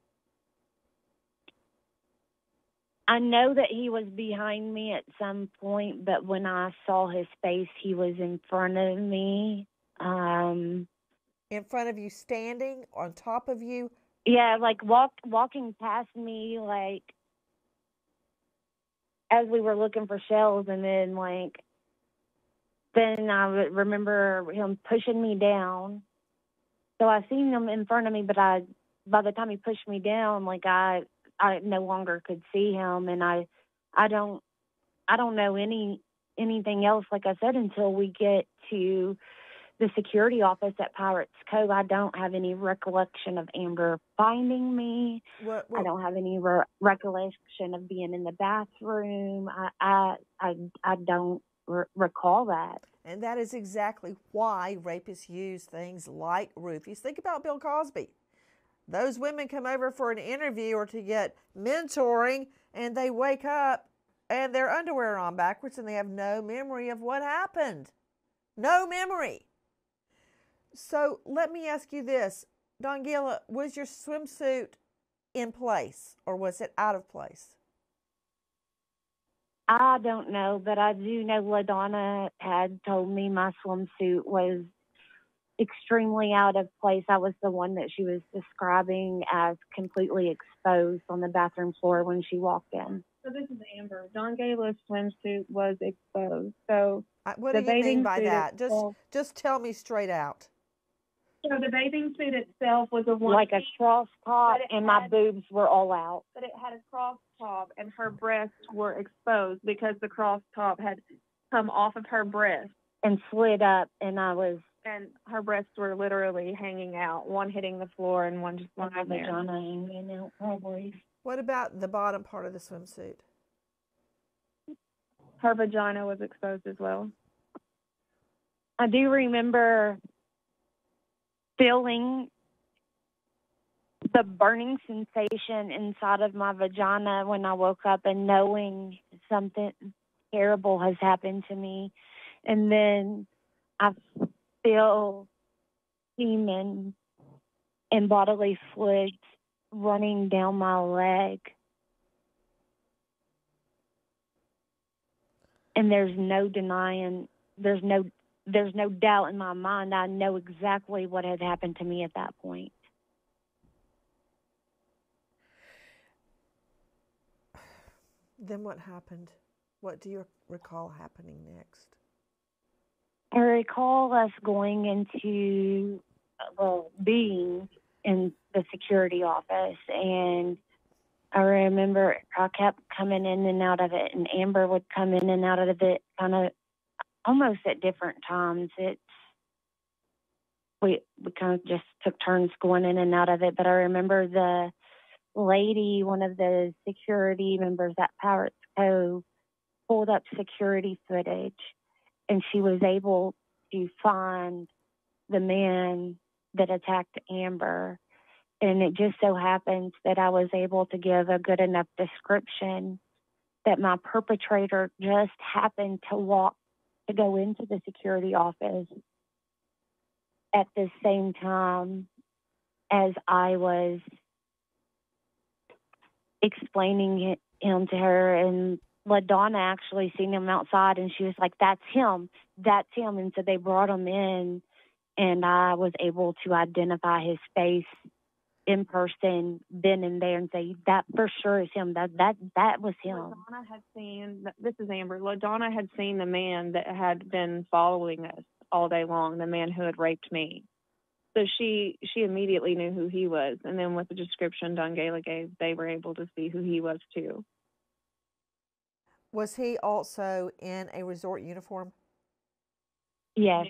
I know that he was behind me at some point, but when I saw his face, he was in front of me. In front of you, standing on top of you? Yeah, like walking past me, like as we were looking for shells, and then then I remember him pushing me down. So I seen him in front of me, but by the time he pushed me down, I no longer could see him, and I don't know anything else, like I said, until we get to the security office at Pirates Cove. I don't have any recollection of Amber finding me. I don't have any recollection of being in the bathroom. I don't recall that. And that is exactly why rapists use things like roofies. Think about Bill Cosby. Those women come over for an interview or to get mentoring, and they wake up and their underwear are on backwards and they have no memory of what happened. No memory. So let me ask you this. Dongayla, was your swimsuit in place or was it out of place? I don't know, but I do know LaDonna had told me my swimsuit was extremely out of place. I was the one that she was describing as completely exposed on the bathroom floor when she walked in. So this is Amber. Dongayla's swimsuit was exposed. So what do you mean by that? Just tell me straight out. So the bathing suit itself was like a cross top, and my boobs were all out. But it had a cross top, and her breasts were exposed because the cross top had come off of her breast and slid up, and her breasts were literally hanging out, one hitting the floor and one just lying there. Vagina hanging out, probably. What about the bottom part of the swimsuit? Her vagina was exposed as well. I do remember feeling the burning sensation inside of my vagina when I woke up and knowing something terrible has happened to me. And then I feel semen and bodily fluids running down my leg. And there's no denying, there's no doubt in my mind. I know exactly what had happened to me at that point. Then what happened? What do you recall happening next? I recall us going into, being in the security office, and I remember I kept coming in and out of it, and Amber would come in and out of it kind of almost at different times. We kind of just took turns going in and out of it, but I remember the lady, one of the security members at Pirates Cove, pulled up security footage, and she was able to find the man that attacked Amber. And it just so happens that I was able to give a good enough description that my perpetrator just happened to go into the security office at the same time as I was explaining him to her. And LaDonna actually seen him outside, and she was like, "That's him. That's him." And so they brought him in, and I was able to identify his face in person then and there and say, "That for sure is him. That was him." LaDonna had seen, this is Amber, LaDonna had seen the man that had been following us all day long, the man who had raped me. So she immediately knew who he was. And then with the description Dongayla gave, they were able to see who he was too. Was he also in a resort uniform? Yes.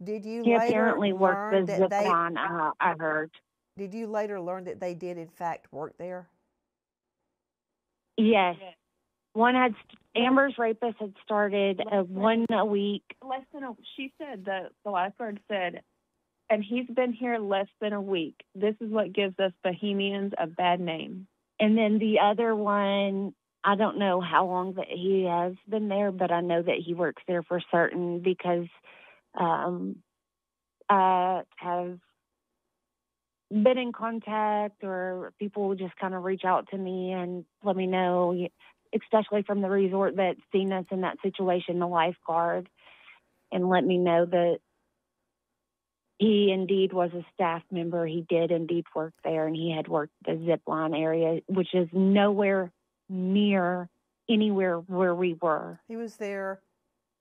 Did you He later apparently worked learn the that zip they? line, I heard. Did you later learn that they did in fact work there? Yes. Amber's rapist had started one a week. She said that the lifeguard said, and he's been here less than a week. This is what gives us Bahamians a bad name. And then the other one, I don't know how long that he has been there, but I know that he works there for certain because I have been in contact, or people will just kind of reach out to me and let me know, especially from the resort that's seen us in that situation, the lifeguard, and let me know that he indeed was a staff member. He did indeed work there, and he had worked the zip line area, which is nowhere near anywhere where we were. He was there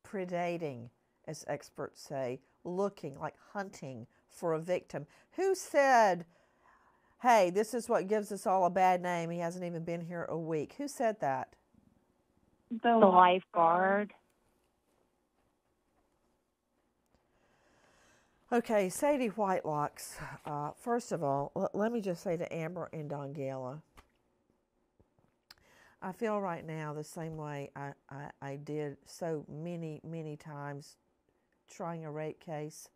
predating, as experts say, looking, like hunting for a victim. Who said, "Hey, this is what gives us all a bad name. He hasn't even been here a week"? Who said that? The lifeguard. Okay, Sadie Whitelocks. First of all, let me just say to Amber and Dongayla, I feel right now the same way I did so many times trying a rape case.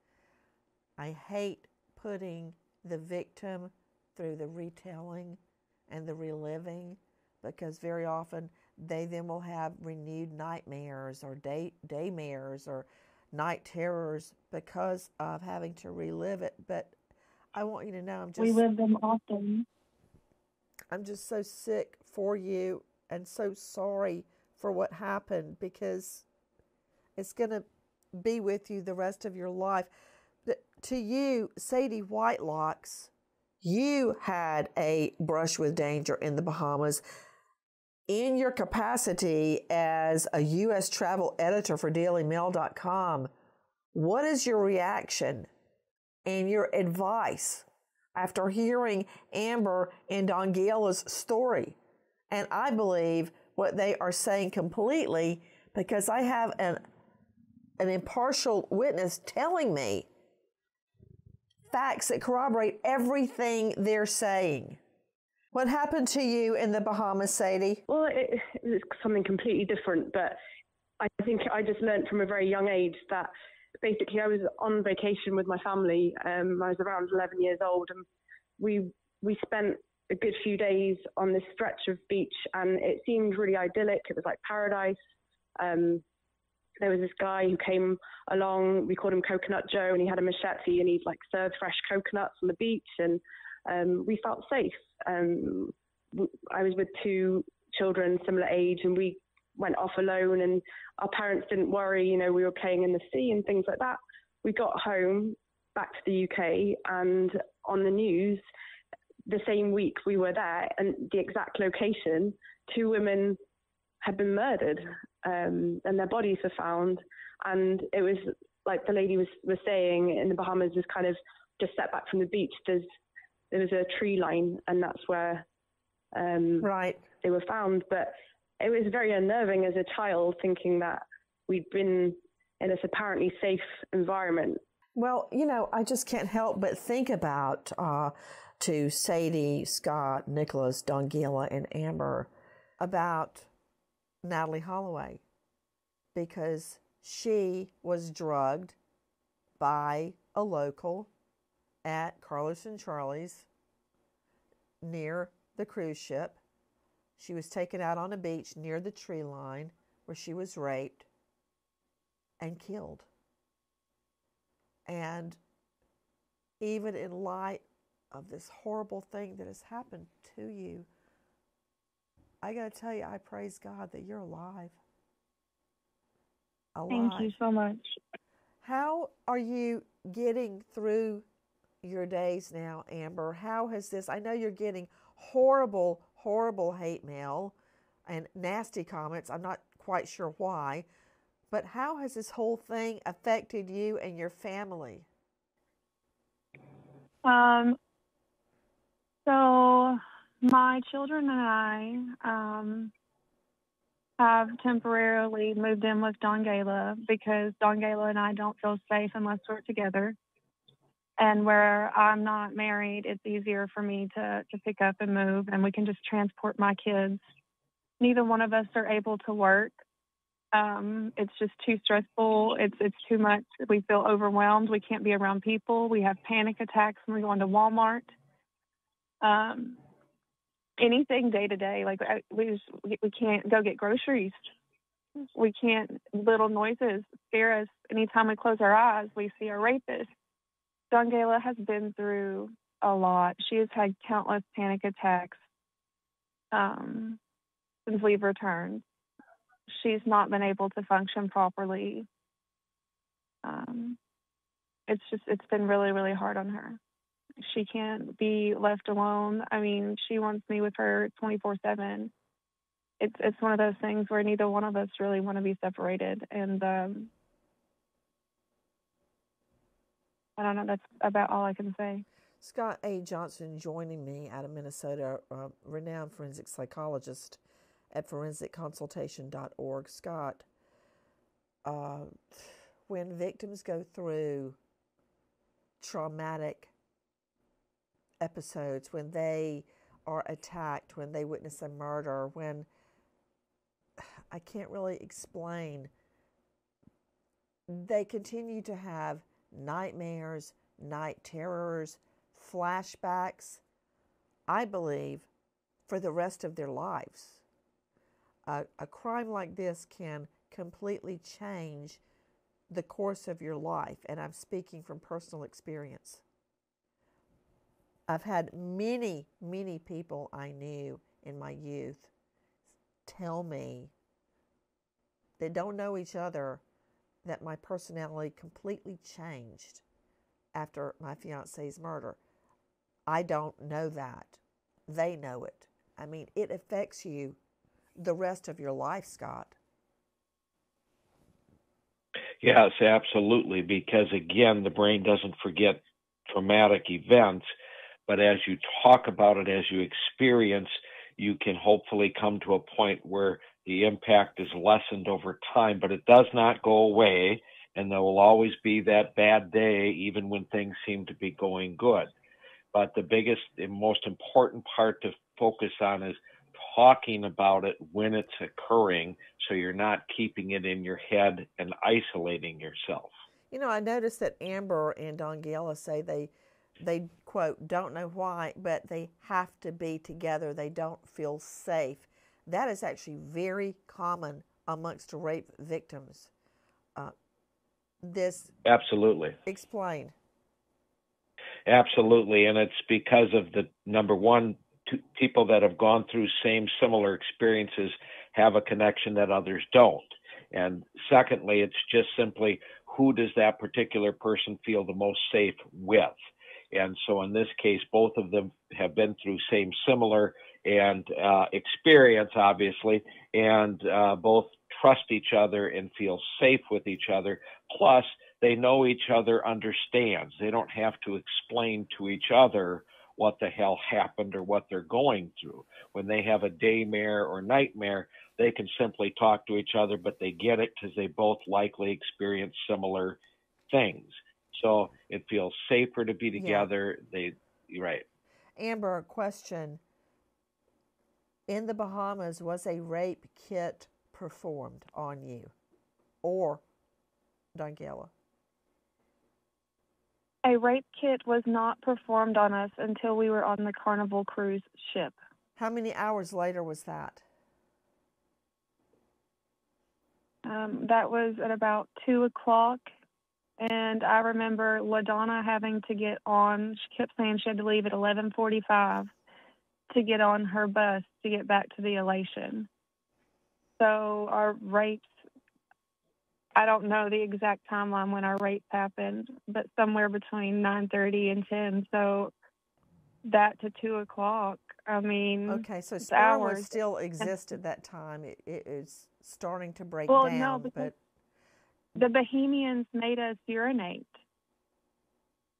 I hate putting the victim through the retelling and the reliving, because very often they then will have renewed nightmares or daymares or night terrors because of having to relive it. But I want you to know We live them often. I'm just so sick for you and so sorry for what happened, because it's going to be with you the rest of your life. To you, Sadie Whitelocks, you had a brush with danger in the Bahamas in your capacity as a U.S. travel editor for DailyMail.com. What is your reaction and your advice after hearing Amber and Dongayla's story? And I believe what they are saying completely, because I have an impartial witness telling me facts that corroborate everything they're saying. What happened to you in the Bahamas, Sadie? Well, it was something completely different, but I think I just learned from a very young age that basically I was on vacation with my family. I was around 11 years old, and we spent a good few days on this stretch of beach, and it seemed really idyllic. It was like paradise. There was this guy who came along, we called him Coconut Joe, and he had a machete, and he'd like serve fresh coconuts on the beach, and we felt safe. I was with two children similar age, and we went off alone, and our parents didn't worry, we were playing in the sea and things like that. We got home back to the UK, and on the news the same week we were there, and the exact location, two women had been murdered, and their bodies were found And it was like the lady was saying, in the Bahamas, was kind of just set back from the beach. There was a tree line, and that's where right. they were found. But it was very unnerving as a child, thinking that we'd been in this apparently safe environment. Well, you know, I just can't help but think about to Sadie, Scott, Nicholas, Dongayla, and Amber about Natalie Holloway, because she was drugged by a local at Carlos and Charlie's near the cruise ship. She was taken out on a beach near the tree line where she was raped and killed. And even in light of this horrible thing that has happened to you, I got to tell you, I praise God that you're alive. Thank you so much. How are you getting through your days now, Amber? How has this, I know you're getting horrible, horrible hate mail and nasty comments. I'm not quite sure why, but how has this whole thing affected you and your family? So my children and I have temporarily moved in with Dongayla because Dongayla and I don't feel safe unless we're together. And where I'm not married, it's easier for me to pick up and move, and we can just transport my kids. Neither one of us are able to work. It's just too stressful. It's too much. We feel overwhelmed. We can't be around people. We have panic attacks when we go into Walmart. Anything day to day, like we can't go get groceries. We can't. Little noises scare us. Anytime we close our eyes, we see a rapist. Dongayla has been through a lot. She has had countless panic attacks since we've returned. She's not been able to function properly. It's been really, really hard on her. She can't be left alone. I mean, she wants me with her 24/7. It's one of those things where neither one of us really want to be separated. And I don't know. That's about all I can say. Scott A. Johnson joining me out of Minnesota, renowned forensic psychologist at forensicconsultation.org. Scott, when victims go through traumatic episodes, when they are attacked, when they witness a murder, when I can't really explain, they continue to have nightmares, night terrors, flashbacks, I believe, for the rest of their lives. A crime like this can completely change the course of your life, and I'm speaking from personal experience. I've had many, many people I knew in my youth tell me they don't know each other that my personality completely changed after my fiance's murder. I don't know that. They know it. I mean, it affects you the rest of your life, Scott. Yes, absolutely, because again, the brain doesn't forget traumatic events, but as you talk about it, as you experience, you can hopefully come to a point where the impact is lessened over time, but it does not go away, and there will always be that bad day, even when things seem to be going good. But the biggest and most important part to focus on is talking about it when it's occurring, so you're not keeping it in your head and isolating yourself. You know, I noticed that Amber and Dongayla say they quote, don't know why, but they have to be together. They don't feel safe. That is actually very common amongst rape victims. Absolutely. Explain. Absolutely, and it's because of the number one, people that have gone through similar experiences have a connection that others don't. And secondly, it's just simply, who does that particular person feel the most safe with? And so in this case, both of them have been through similar and experience, obviously, and both trust each other and feel safe with each other. Plus, they know each other understands. They don't have to explain to each other what the hell happened or what they're going through. When they have a daymare or nightmare, they can simply talk to each other, but they get it because they both likely experience similar things. So it feels safer to be together. Yeah. Right. Amber, question. In the Bahamas, was a rape kit performed on you or Dongayla? A rape kit was not performed on us until we were on the Carnival Cruise Ship. How many hours later was that? That was at about 2 o'clock. And I remember LaDonna having to get on. She kept saying she had to leave at 11:45 to get on her bus to get back to the Elation. So our rapes, I don't know the exact timeline when our rapes happened, but somewhere between 9:30 and 10. So that to 2 o'clock, I mean, okay, so sperm would still exist at that time. It is starting to break down. No, but the Bahamians made us urinate.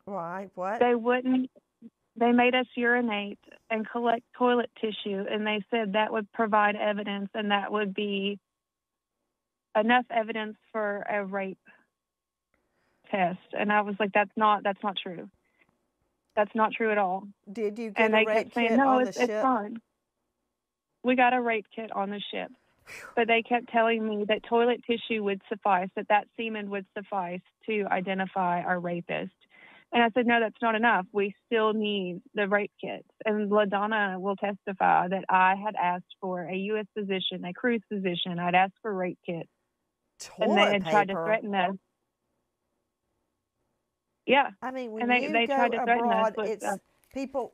Why? What? They made us urinate and collect toilet tissue, and they said that would provide evidence, and that would be enough evidence for a rape test. And I was like, that's not true. That's not true at all. Did you get a rape kit on the ship? It's fine. We got a rape kit on the ship. But they kept telling me that toilet tissue would suffice, that semen would suffice to identify our rapist. And I said, no, that's not enough. We still need the rape kits. And LaDonna will testify that I had asked for a U.S. physician, a cruise physician. I'd asked for rape kits. Toilet and they had paper. Tried to threaten us. Yeah. I mean, when and they go tried to abroad, threaten us with, people,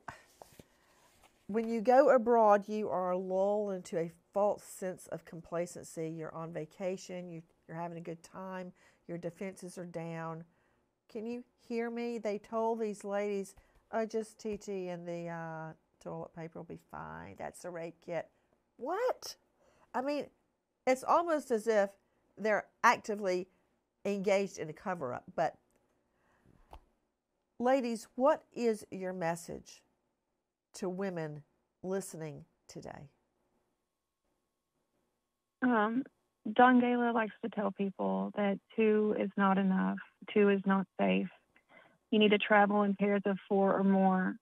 when you go abroad, you are lulled into a false sense of complacency. You're on vacation. You're having a good time. Your defenses are down. Can you hear me? They told these ladies, oh, just TT and the toilet paper will be fine. That's a rape kit. What? I mean, it's almost as if they're actively engaged in a cover-up. But, ladies, what is your message to women listening today? Dongayla likes to tell people that 2 is not enough. 2 is not safe. You need to travel in pairs of 4 or more.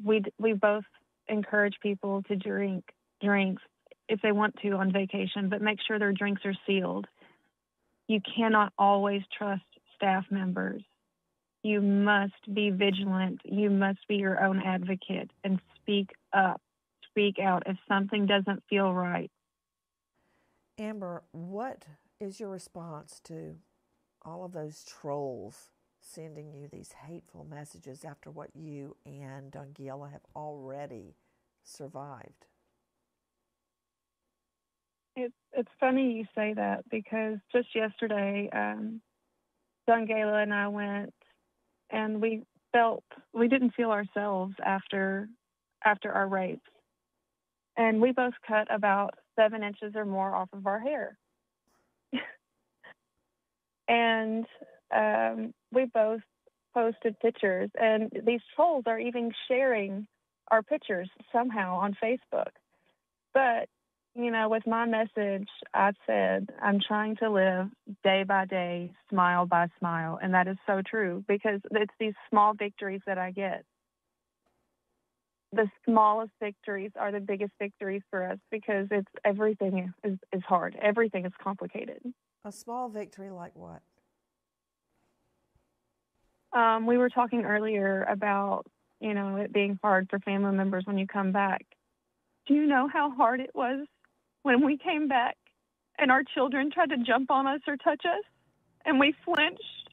We both encourage people to drink drinks if they want to on vacation, but make sure their drinks are sealed. You cannot always trust staff members. You must be vigilant. You must be your own advocate and speak up. Speak out if something doesn't feel right. Amber, what is your response to all of those trolls sending you these hateful messages after what you and Dongayla have already survived? It's funny you say that, because just yesterday, Dongayla and I went, and we didn't feel ourselves after our rapes. And we both cut about 7 inches or more off of our hair. And we both posted pictures. And these trolls are even sharing our pictures somehow on Facebook. But, with my message, I said, I'm trying to live day by day, smile by smile. And that is so true, because it's these small victories that I get. The smallest victories are the biggest victories for us, because everything is hard. Everything is complicated. A small victory like what? We were talking earlier about, it being hard for family members when you come back. Do you know how hard it was when we came back and our children tried to jump on us or touch us and we flinched?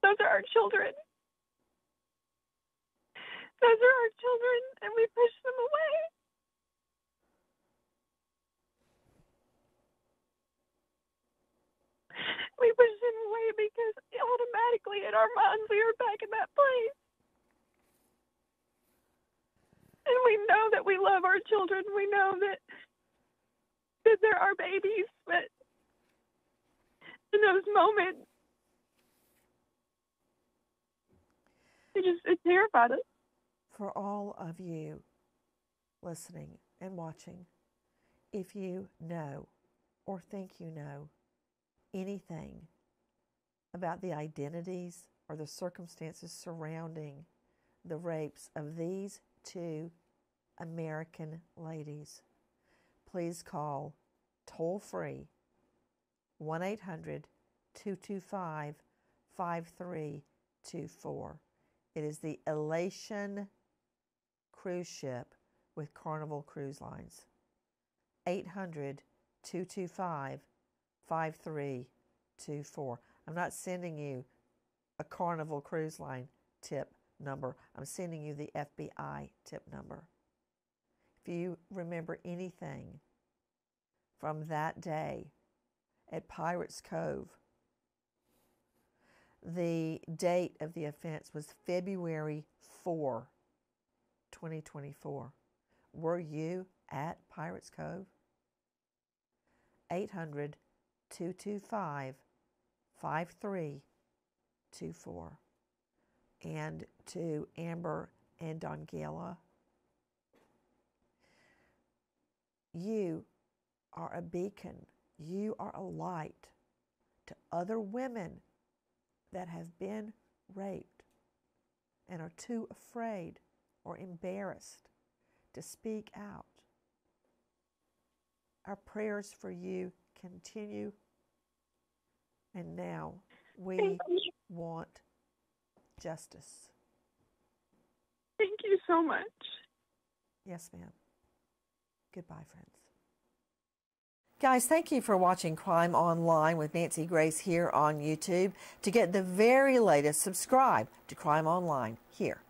Those are our children. Those are our children, and we pushed them away. We pushed them away because automatically in our minds we were back in that place. And we know that we love our children. We know that that they're our babies, but in those moments, it terrified us. For all of you listening and watching, if you know or think you know anything about the identities or the circumstances surrounding the rapes of these two American ladies, please call toll-free 1-800-225-5324. It is the Elation cruise ship with Carnival Cruise Lines. 800-225-5324. I'm not sending you a Carnival Cruise Line tip number. I'm sending you the FBI tip number. If you remember anything from that day at Pirates Cove, the date of the offense was February 4, 2024. Were you at Pirates Cove? 800-225-5324. And to Amber and Dongayla, you are a beacon. You are a light to other women that have been raped and are too afraid or embarrassed to speak out. Our prayers for you continue, and now we want justice. Thank you so much. Yes, ma'am. Goodbye, friends. Guys, thank you for watching Crime Online with Nancy Grace here on YouTube. To get the very latest, subscribe to Crime Online here